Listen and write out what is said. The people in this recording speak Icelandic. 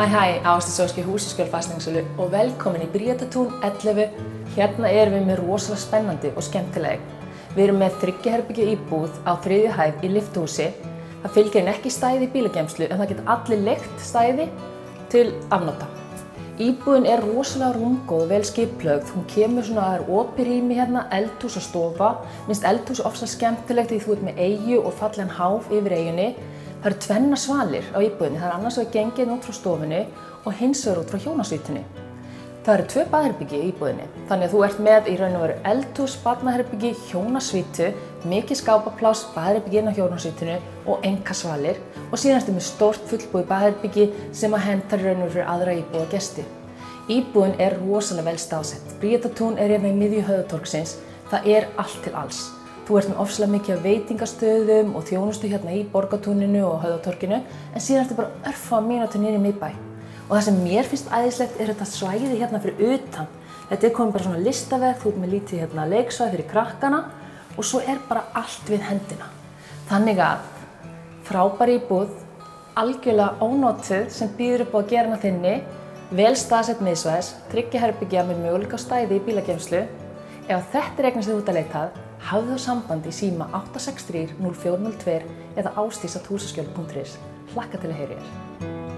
Hæ, Ásdís Ósk í Húsaskjól fasteignasölu og velkomin í Bríetatún 11. Hérna erum við með rosalega spennandi og skemmtileg. Við erum með 3 herbergja íbúð á 3. hæð í lyftuhúsi. Það fylgir henni ekki stæði í bílageymslu en það geta allir leigt stæði til afnota. Íbúðin er rosalega rúmgóð og vel skipulögð. Hún kemur svona að það er opið rými hérna, eldhús og stofa. Minnst eldhús ofsalega skemmtilegt því þú ert með eyju og fallegan háf yfir eyjunni. Það eru 2 svalir á íbúðinni. Það er annars vegar gengið út frá stofunni og hins vegar út frá hjónasvítunni. Það eru 2 baðherbergi í íbúðinni. Þannig að þú ert með í raun og veru eldhús, barnaherbergi, hjónasvítu, mikið skápapláss, baðherbergi inn á hjónasvítinu og einkasvalir. Og síðan ertu með stórt fullbúið baðherbergi sem að hentar í raun og veru fyrir aðra íbúðagesti. Íbúðin er rosalega vel staðsett. Bríetatún er hérna í miðju höfuðtorgsins. Það er allt til alls. Þú ert með ofsalega mikið af veitingastöðum og þjónustu hérna í Borgartúninu og Höfðatorginu en síðan ertu bara örfáar mínútur niður í miðbæ. Og það sem mér finnst æðislegt er þetta svæði hérna fyrir utan. Þetta er komið bara svona listaverk, þú ert með lítið hérna leiksvæði fyrir krakkana og svo er bara allt við hendina. Þannig að frábær íbúð, algjörlega ónotuð sem býður upp á að gera hana þinni, vel staðsett miðsvæðis, 3 herbergja með möguleika á stæði í bílageymslu. Ef þetta er eignin sem þú ert að leita að, hafðu þá samband í síma 863 0402 eða ásdís@husaskjol.is. Hlakka til að heyra þér.